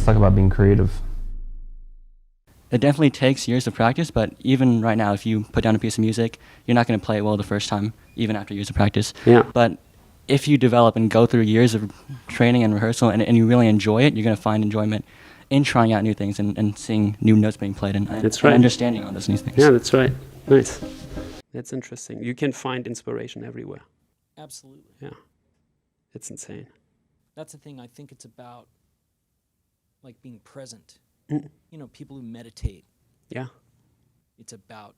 Let's talk about being creative. It definitely takes years of practice, but even right now, if you put down a piece of music, you're not going to play it well the first time, even after years of practice. Yeah. But if you develop and go through years of training and rehearsal and you really enjoy it, you're going to find enjoyment in trying out new things and seeing new notes being played and understanding all those new things. Yeah, that's right. Nice. That's interesting. You can find inspiration everywhere. Absolutely. Yeah. It's insane. That's the thing. I think it's about like being present. Mm. You know, people who meditate, Yeah. it's about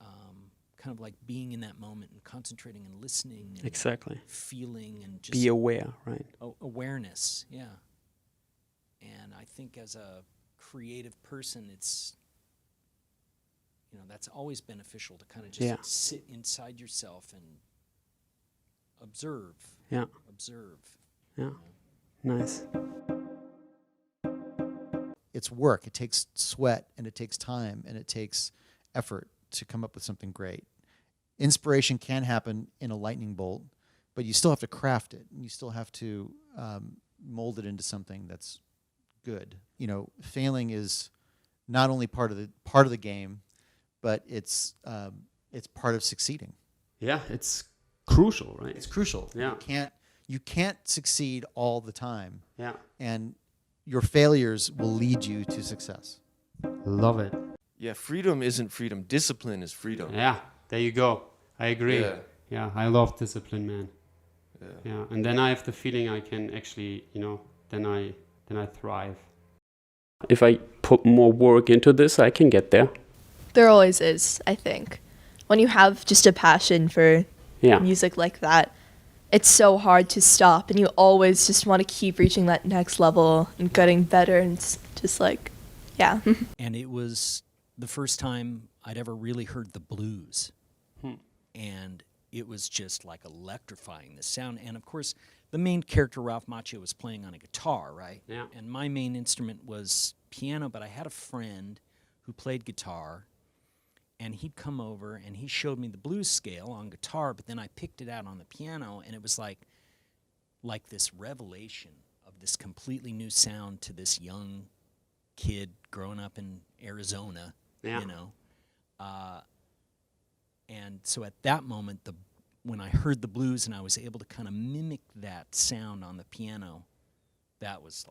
kind of like being in that moment and concentrating and listening and Exactly. feeling and just Be aware, right? awareness. Yeah. And I think as a creative person, it's, you know, that's always beneficial to kind of just sit inside yourself and observe. Yeah. Observe. Yeah. Nice. It's work. It takes sweat and it takes time and it takes effort to come up with something great. Inspiration can happen in a lightning bolt, but you still have to craft it and you still have to mold it into something that's good. You know, failing is not only part of the game, but it's part of succeeding. Yeah, it's crucial, right? It's crucial. Yeah. You can't succeed all the time. Yeah. And your failures will lead you to success. Love it. Yeah, freedom isn't freedom. Discipline is freedom. Yeah, there you go. I agree. Yeah. Yeah, I love discipline, man. Yeah. Yeah, and then I have the feeling I can actually, you know, then I thrive. If I put more work into this, I can get there. There always is, I think. When you have just a passion for Yeah. music like that, it's so hard to stop, and you always just want to keep reaching that next level and getting better, and it's just like, yeah. And it was the first time I'd ever really heard the blues. And it was just like electrifying, the sound. And of course, the main character, Ralph Macchio, was playing on a guitar, right? Yeah. And my main instrument was piano, but I had a friend who played guitar, and he'd come over and he showed me the blues scale on guitar, but then I picked it out on the piano, and it was like this revelation of this completely new sound to this young kid growing up in Arizona, Yeah. you know. And so at that moment, when I heard the blues and I was able to kind of mimic that sound on the piano, that was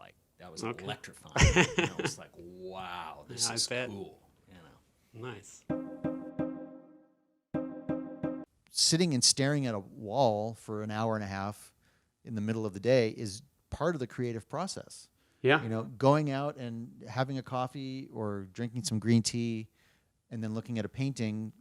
Okay. electrifying. You know, it was like, wow, this Yeah, I is bet. cool. You know. Nice. Sitting and staring at a wall for an hour and a half in the middle of the day is part of the creative process. Yeah. You know, going out and having a coffee or drinking some green tea and then looking at a painting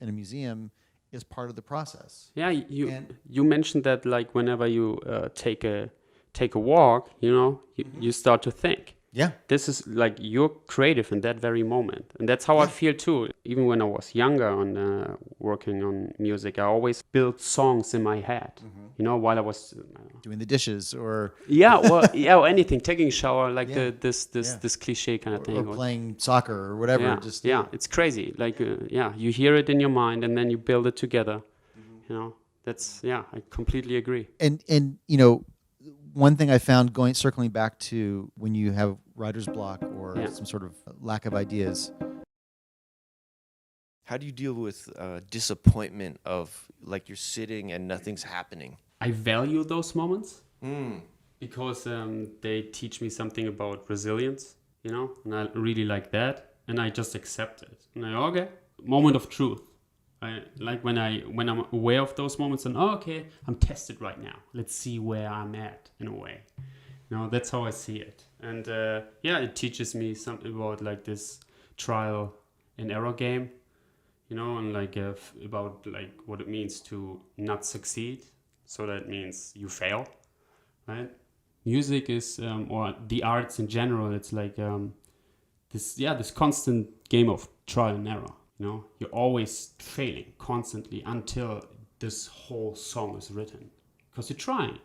in a museum is part of the process. Yeah, you mentioned that like whenever you take a walk, you know, you start to think. Yeah. This is like you're creative in that very moment, and that's how I feel too. Even when I was younger on working on music, I always built songs in my head. You know, while I was Doing the dishes or or anything, taking a shower, like this cliche kind of thing, or playing soccer or whatever. Yeah, it's crazy. Like you hear it in your mind and then you build it together. You know, that's I completely agree. And you know, one thing I found circling back to when you have writer's block or some sort of lack of ideas. How do you deal with disappointment of like you're sitting and nothing's happening? I value those moments because they teach me something about resilience, you know, and I really like that, and I just accept it. And okay, moment of truth. I like when I'm aware of those moments and okay, I'm tested right now. Let's see where I'm at in a way. You know, that's how I see it. And it teaches me something about like this trial and error game, you know, and like about like what it means to not succeed. So that means you fail, right? Music is, or the arts in general, it's like this constant game of trial and error. You know, you're always failing constantly until this whole song is written. Because you're trying,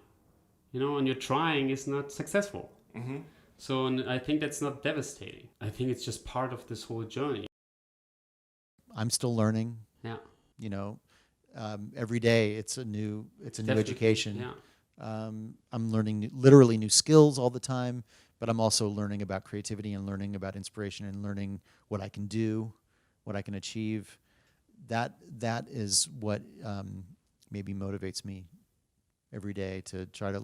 you know, and your trying is not successful. Mm-hmm. So and I think that's not devastating. I think it's just part of this whole journey. I'm still learning. Yeah. You know, every day it's a new education. Yeah. I'm learning literally new skills all the time but I'm also learning about creativity and learning about inspiration and learning what I can do, what I can achieve. That is what maybe motivates me every day to try to.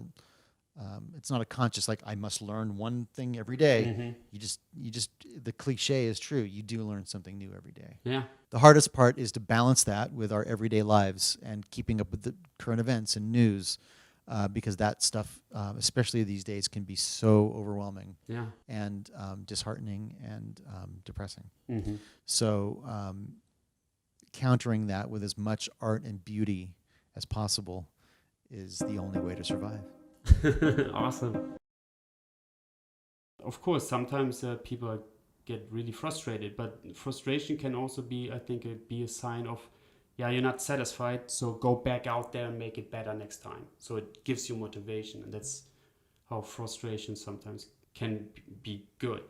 It's not a conscious like I must learn one thing every day. You just the cliche is true. You do learn something new every day. Yeah. The hardest part is to balance that with our everyday lives and keeping up with the current events and news, because that stuff, especially these days, can be so overwhelming. Yeah. And disheartening and depressing. Mm-hmm. So countering that with as much art and beauty as possible is the only way to survive. Awesome. Of course, sometimes people get really frustrated, but frustration can also be, I think, be a sign of, yeah, you're not satisfied, so go back out there and make it better next time. So it gives you motivation, and that's how frustration sometimes can be good,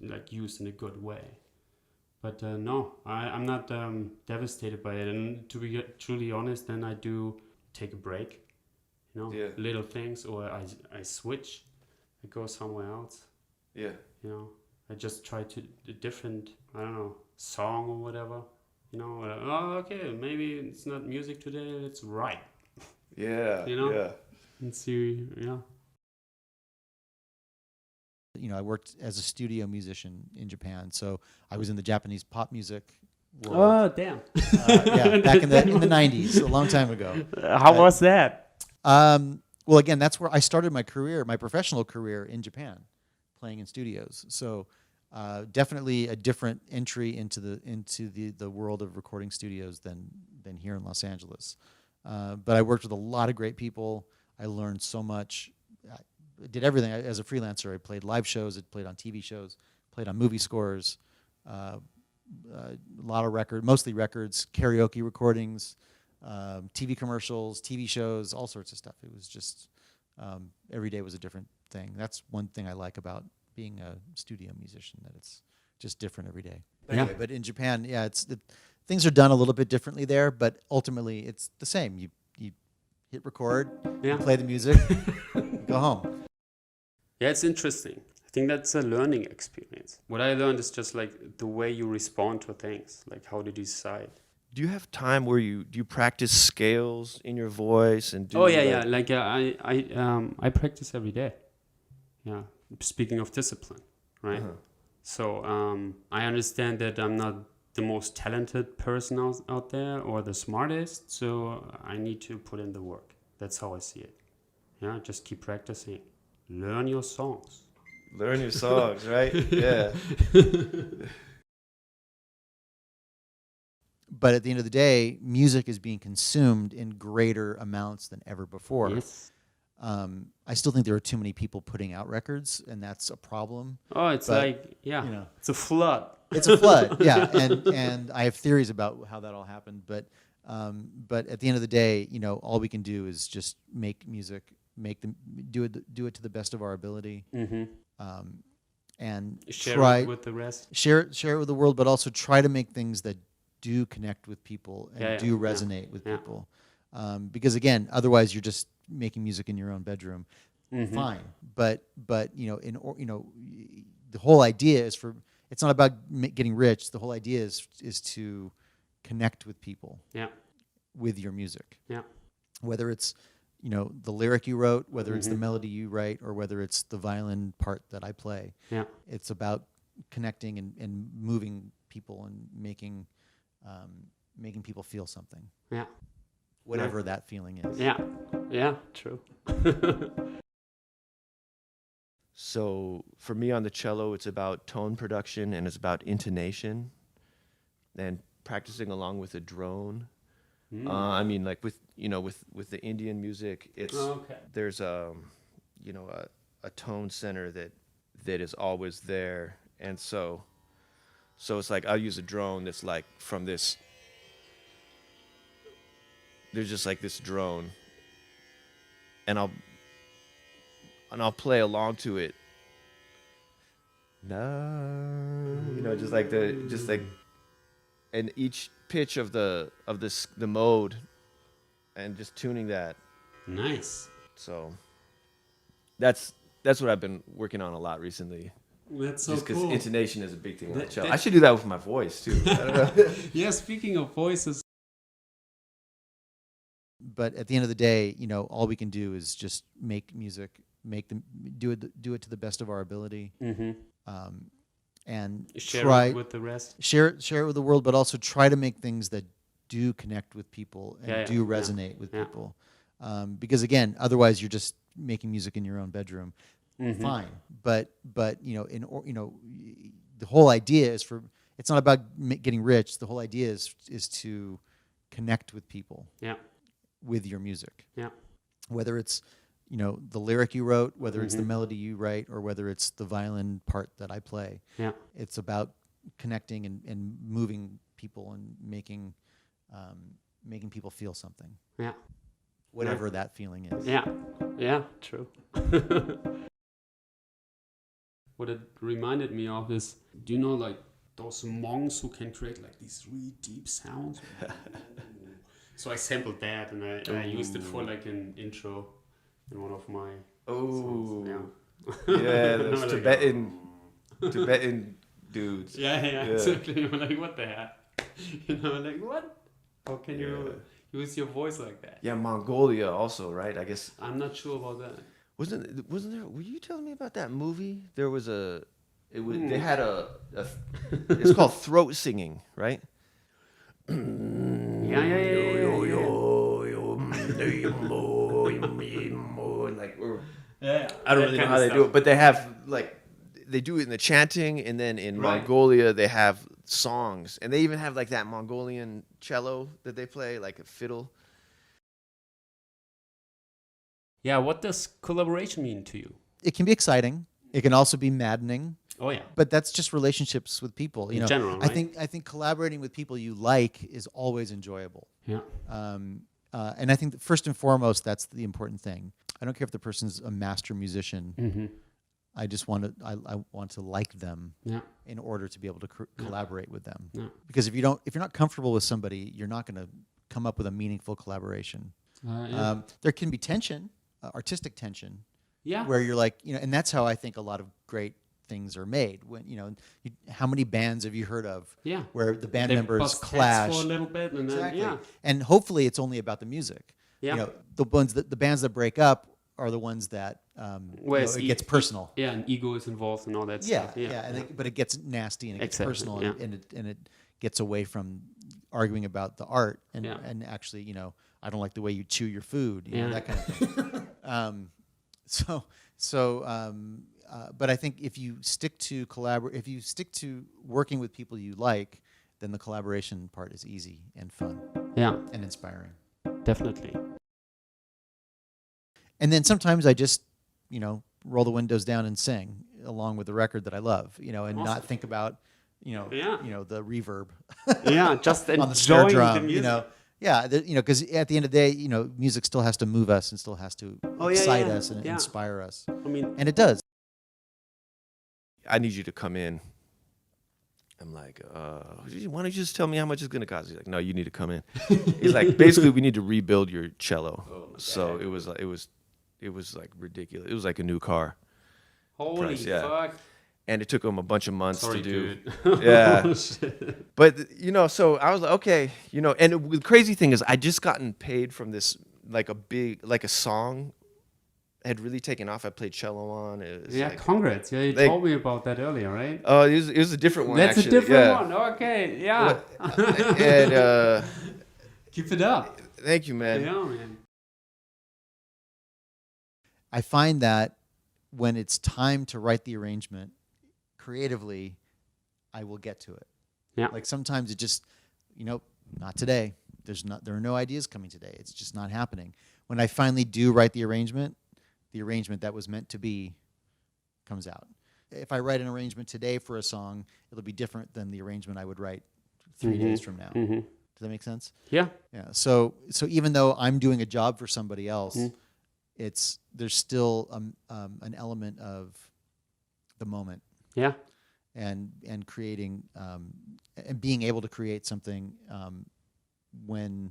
like used in a good way. But no, I'm not devastated by it. And to be truly honest, then I do take a break. Little things, or I switch, I go somewhere else. Yeah. I just try to a different, I don't know, song or whatever. Okay, maybe it's not music today, it's right. Yeah. Yeah. And see, yeah. I worked as a studio musician in Japan, so I was in the Japanese pop music world. Oh, damn. Back in the 90s, a long time ago. How was that? Well, again, that's where I started my career, my professional career in Japan, playing in studios. So definitely a different entry into the world of recording studios than here in Los Angeles. But I worked with a lot of great people. I learned so much. I did everything. As a freelancer, I played live shows, I played on TV shows, played on movie scores, a lot of mostly records, karaoke recordings, TV commercials, TV shows, all sorts of stuff. It was just every day was a different thing. That's one thing I like about being a studio musician, that it's just different every day. But anyway, but in Japan, yeah, things are done a little bit differently there, but ultimately it's the same. You hit record, you play the music, go home. Yeah, it's interesting. I think that's a learning experience. What I learned is just like the way you respond to things, like how to decide. Do you have time where do you practice scales in your voice and do? Oh yeah. Like I practice every day. Yeah. Speaking of discipline, right? Uh-huh. So I understand that I'm not the most talented person out there or the smartest, so I need to put in the work. That's how I see it. Yeah, just keep practicing. Learn your songs. Learn your songs, right? Yeah. But at the end of the day, music is being consumed in greater amounts than ever before. Yes. I still think there are too many people putting out records, and that's a problem. Oh, it's it's a flood. It's a flood, yeah. And I have theories about how that all happened, but at the end of the day, all we can do is just make music, do it to the best of our ability, and share it with the rest. Share it with the world, but also try to make things that do connect with people and do resonate with people. Because again, otherwise you're just making music in your own bedroom. Fine, but the whole idea is it's not about getting rich. The whole idea is to connect with people. Yeah. With your music. Yeah. Whether it's the lyric you wrote, whether it's the melody you write, or whether it's the violin part that I play. Yeah. It's about connecting and moving people and making people feel something. Yeah. Whatever that feeling is. Yeah. Yeah, true. So for me on the cello, it's about tone production and it's about intonation and practicing along with a drone. I mean, like with the Indian music, it's there's a tone center that is always there, and so it's like I'll use a drone that's like from this. There's just like this drone, and I'll play along to it. No, just like and each pitch of the mode, and just tuning that. Nice. So that's That's what I've been working on a lot recently. That's so Just because cool. intonation is a big thing on the cello. that- I should do that with my voice too. I don't know. Yeah, speaking of voices. But at the end of the day, you know, all we can do is just make music, do it to the best of our ability, and Share try it with the rest. share it with the world, but also try to make things that do connect with people and Yeah, do yeah, resonate with yeah. people. Because again, otherwise you're just making music in your own bedroom. Fine, but you know, the whole idea is it's not about getting rich. The whole idea is to connect with people. Yeah. With your music. Yeah. Whether it's, you know, the lyric you wrote, whether it's the melody you write, or whether it's the violin part that I play. Yeah. It's about connecting and moving people and making people feel something. Yeah. Whatever that feeling is. Yeah. Yeah, true. What it reminded me of is, do you know like those monks who can create like these really deep sounds? So I sampled that and I used it for like an intro in one of my songs. Yeah, those Like, Tibetan dudes. Yeah, exactly. I'm like, what the heck? You know, like, what? How can you use your voice like that? Yeah, Mongolia also, right? I guess I'm not sure about that. wasn't there? Were you telling me about that movie? There was they had it's called throat singing, right? Yeah. Like, Yeah. I don't really know how they do it, but they do it in the chanting, and then in Mongolia they have songs, and they even have like that Mongolian cello that they play, like a fiddle. Yeah, what does collaboration mean to you? It can be exciting. It can also be maddening. Oh yeah. But that's just relationships with people. You know, general, I right? think collaborating with people you like is always enjoyable. Yeah. And I think that first and foremost, that's the important thing. I don't care if the person's a master musician. I just want to like them in order to be able to collaborate with them. Yeah. Because if you're not comfortable with somebody, you're not going to come up with a meaningful collaboration. There can be tension, artistic tension, where you're like, you know, and that's how I think a lot of great things are made. When how many bands have you heard of? Yeah. Where the band They members bust heads clash for a little bit, and exactly. then And hopefully it's only about the music. Yeah. You know, the bands that break up are the ones that it gets personal. Yeah, and ego is involved and all that Yeah, stuff. yeah, but it gets nasty and it gets Exactly, personal, yeah. and it gets away from arguing about the art and Yeah. and actually, you know, I don't like the way you chew your food, you know, Yeah. that kind of thing. But I think if you stick to working with people you like, then the collaboration part is easy and fun Yeah, and inspiring. definitely. And then sometimes I just, you know, roll the windows down and sing along with the record that I love, you know, and not think about, you know, the reverb Yeah, just on the snare enjoying drum, the music. you know. Yeah, you know, because at the end of the day, you know, music still has to move us and still has to excite us and inspire us, I mean, and it does. I need you to come in. I'm like, why don't you just tell me how much it's gonna cost? He's like, no, you need to come in. He's like, basically, we need to rebuild your cello. So it was like ridiculous. It was like a new car. holy price, yeah. fuck. And it took him a bunch of months Sorry, to do. dude. Yeah. Oh, shit. But, you know, so I was like, okay, you know, and the crazy thing is I just gotten paid from this, like a song had really taken off. I played cello on. It was Yeah, like, congrats. Yeah, you like- told me about that earlier, right? oh, it was a different one, That's actually. a different yeah. one. Okay, yeah. And Keep it up. thank you, man. Yeah, man. I find that when it's time to write the arrangement creatively, I will get to it. Yeah. Like sometimes it just, you know, not today. There are no ideas coming today. It's just not happening. When I finally do write the arrangement that was meant to be comes out. If I write an arrangement today for a song, it'll be different than the arrangement I would write 3 days from now. Does that make sense? Yeah. Yeah. So even though I'm doing a job for somebody else, there's still an element of the moment. Yeah. And creating and being able to create something when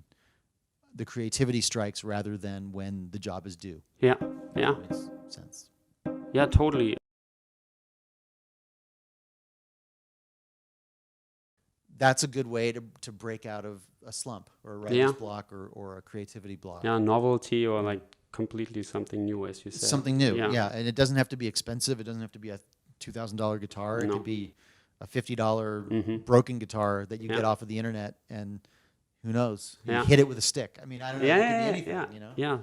the creativity strikes rather than when the job is due. Yeah. Yeah. That makes sense. Yeah, totally. That's a good way to break out of a slump or a writer's block or a creativity block. Yeah, novelty or like completely something new, as you said. Something new, yeah. And it doesn't have to be expensive. It doesn't have to be a $2,000 guitar. It could be a $50 broken guitar that you get off of the internet, and who knows? You hit it with a stick. I mean, I don't know. It could be anything, you know? Yeah.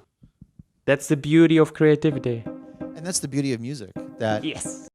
That's the beauty of creativity. And that's the beauty of music. That Yes.